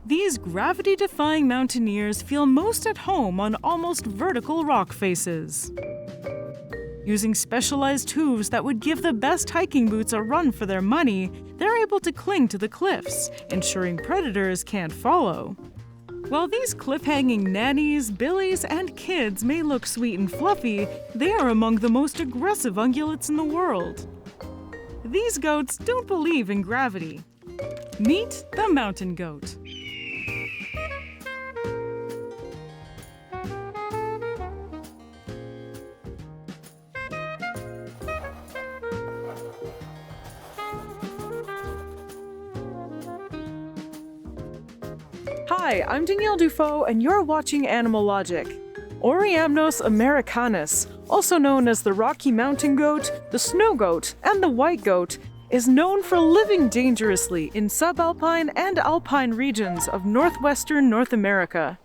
These gravity-defying mountaineers feel most at home on almost vertical rock faces. Using specialized hooves that would give the best hiking boots a run for their money, they're able to cling to the cliffs, ensuring predators can't follow. While these cliff-hanging nannies, billies, and kids may look sweet and fluffy, they are among the most aggressive ungulates in the world. These goats don't believe in gravity. Meet the mountain goat. Hi, I'm Danielle Dufault, and you're watching Animalogic. Oreamnos americanus, also known as the Rocky Mountain goat, the snow goat, and the white goat, is known for living dangerously in subalpine and alpine regions of northwestern North America.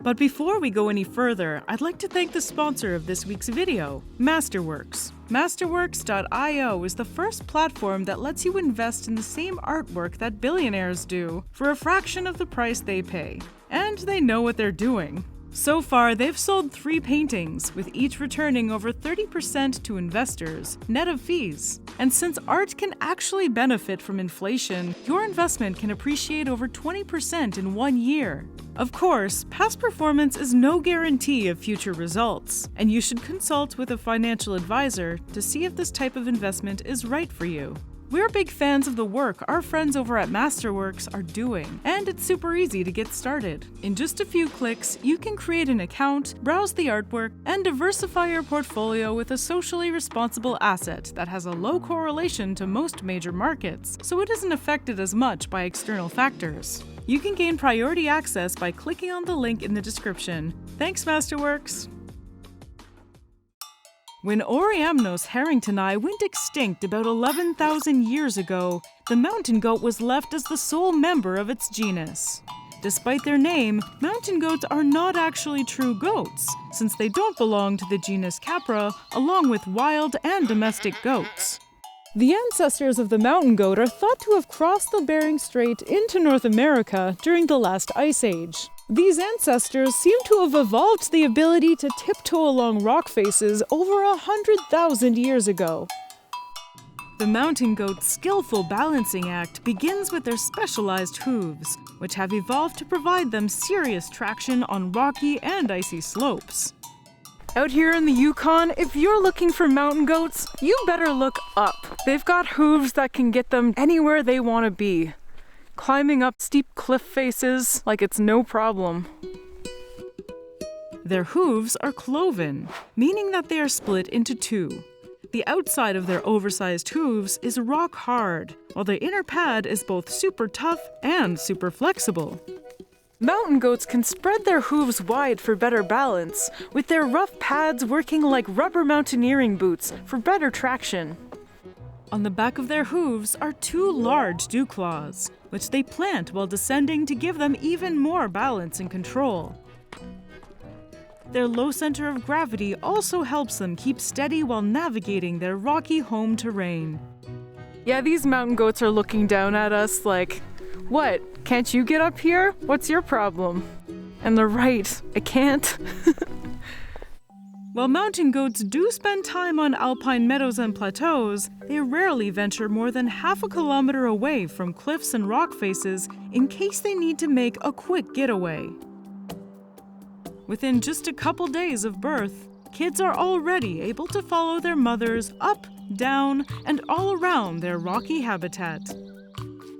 But before we go any further, I'd like to thank the sponsor of this week's video, Masterworks. Masterworks.io is the first platform that lets you invest in the same artwork that billionaires do for a fraction of the price they pay. And they know what they're doing. So far, they've sold 3 paintings, with each returning over 30% to investors, net of fees. And since art can actually benefit from inflation, your investment can appreciate over 20% in 1 year. Of course, past performance is no guarantee of future results, and you should consult with a financial advisor to see if this type of investment is right for you. We're big fans of the work our friends over at Masterworks are doing, and it's super easy to get started. In just a few clicks, you can create an account, browse the artwork, and diversify your portfolio with a socially responsible asset that has a low correlation to most major markets, so it isn't affected as much by external factors. You can gain priority access by clicking on the link in the description. Thanks, Masterworks! When Oreamnos harringtoni went extinct about 11,000 years ago, the mountain goat was left as the sole member of its genus. Despite their name, mountain goats are not actually true goats, since they don't belong to the genus Capra, along with wild and domestic goats. The ancestors of the mountain goat are thought to have crossed the Bering Strait into North America during the last ice age. These ancestors seem to have evolved the ability to tiptoe along rock faces over 100,000 years ago. The mountain goat's skillful balancing act begins with their specialized hooves, which have evolved to provide them serious traction on rocky and icy slopes. Out here in the Yukon, if you're looking for mountain goats, you better look up. They've got hooves that can get them anywhere they want to be, climbing up steep cliff faces like it's no problem. Their hooves are cloven, meaning that they are split into 2. The outside of their oversized hooves is rock hard, while the inner pad is both super tough and super flexible. Mountain goats can spread their hooves wide for better balance, with their rough pads working like rubber mountaineering boots for better traction. On the back of their hooves are 2 large dew claws, which they plant while descending to give them even more balance and control. Their low center of gravity also helps them keep steady while navigating their rocky home terrain. Yeah, these mountain goats are looking down at us like, "What? Can't you get up here? What's your problem?" And they're right, I can't. While mountain goats do spend time on alpine meadows and plateaus, they rarely venture more than half a kilometer away from cliffs and rock faces in case they need to make a quick getaway. Within just a couple days of birth, kids are already able to follow their mothers up, down, and all around their rocky habitat.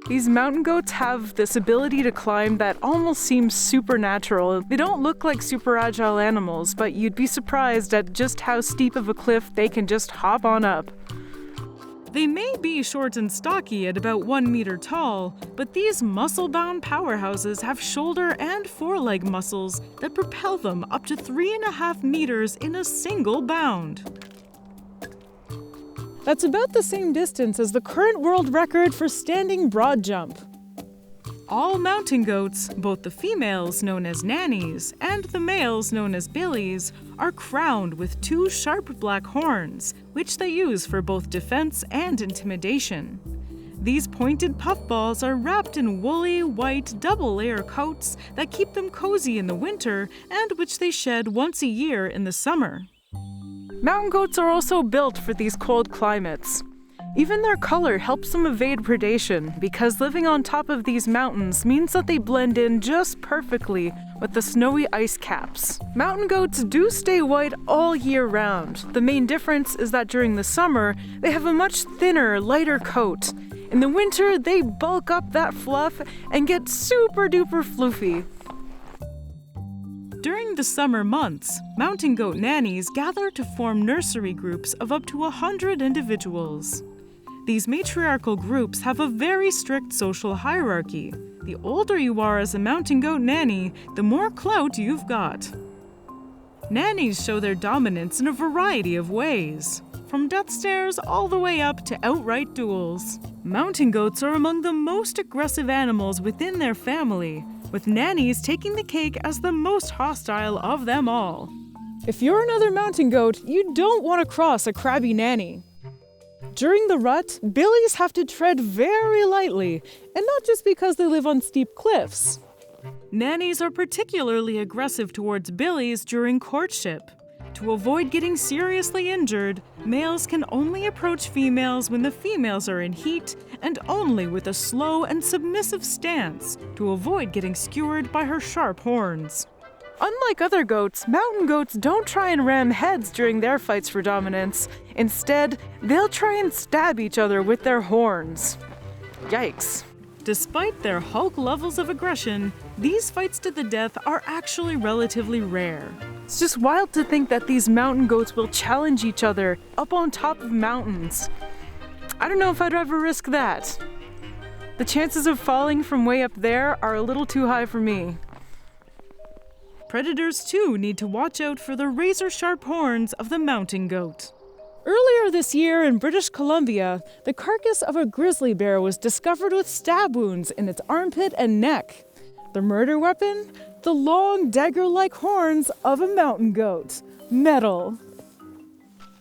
These mountain goats have this ability to climb that almost seems supernatural. They don't look like super agile animals, but you'd be surprised at just how steep of a cliff they can just hop on up. They may be short and stocky at about 1 meter tall, but these muscle-bound powerhouses have shoulder and foreleg muscles that propel them up to 3.5 meters in a single bound. That's about the same distance as the current world record for standing broad jump. All mountain goats, both the females known as nannies and the males known as billies, are crowned with 2 sharp black horns, which they use for both defense and intimidation. These pointed puffballs are wrapped in woolly, white, double-layer coats that keep them cozy in the winter and which they shed once a year in the summer. Mountain goats are also built for these cold climates. Even their color helps them evade predation because living on top of these mountains means that they blend in just perfectly with the snowy ice caps. Mountain goats do stay white all year round. The main difference is that during the summer, they have a much thinner, lighter coat. In the winter, they bulk up that fluff and get super duper floofy. During the summer months, mountain goat nannies gather to form nursery groups of up to 100 individuals. These matriarchal groups have a very strict social hierarchy. The older you are as a mountain goat nanny, the more clout you've got. Nannies show their dominance in a variety of ways, from death stares all the way up to outright duels. Mountain goats are among the most aggressive animals within their family, with nannies taking the cake as the most hostile of them all. If you're another mountain goat, you don't want to cross a crabby nanny. During the rut, billies have to tread very lightly, and not just because they live on steep cliffs. Nannies are particularly aggressive towards billies during courtship. To avoid getting seriously injured, males can only approach females when the females are in heat and only with a slow and submissive stance to avoid getting skewered by her sharp horns. Unlike other goats, mountain goats don't try and ram heads during their fights for dominance. Instead, they'll try and stab each other with their horns. Yikes. Despite their Hulk levels of aggression, these fights to the death are actually relatively rare. It's just wild to think that these mountain goats will challenge each other up on top of mountains. I don't know if I'd ever risk that. The chances of falling from way up there are a little too high for me. Predators too need to watch out for the razor-sharp horns of the mountain goat. Earlier this year in British Columbia, the carcass of a grizzly bear was discovered with stab wounds in its armpit and neck. The murder weapon? The long dagger-like horns of a mountain goat. Metal.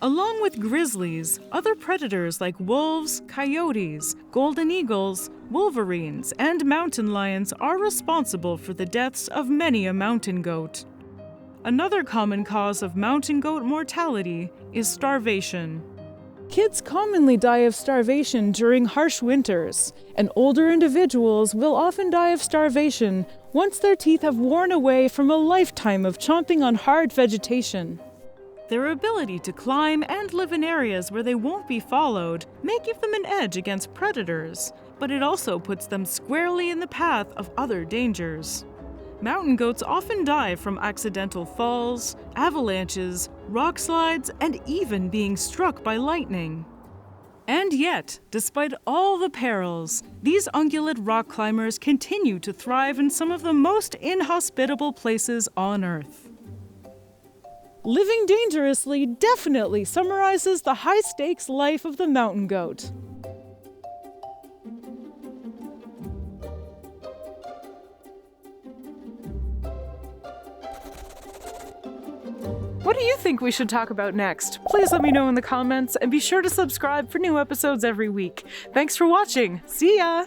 Along with grizzlies, other predators like wolves, coyotes, golden eagles, wolverines, and mountain lions are responsible for the deaths of many a mountain goat. Another common cause of mountain goat mortality is starvation. Kids commonly die of starvation during harsh winters, and older individuals will often die of starvation once their teeth have worn away from a lifetime of chomping on hard vegetation. Their ability to climb and live in areas where they won't be followed may give them an edge against predators, but it also puts them squarely in the path of other dangers. Mountain goats often die from accidental falls, avalanches, rock slides, and even being struck by lightning. And yet, despite all the perils, these ungulate rock climbers continue to thrive in some of the most inhospitable places on Earth. Living dangerously definitely summarizes the high-stakes life of the mountain goat. What do you think we should talk about next? Please let me know in the comments, and be sure to subscribe for new episodes every week. Thanks for watching. See ya!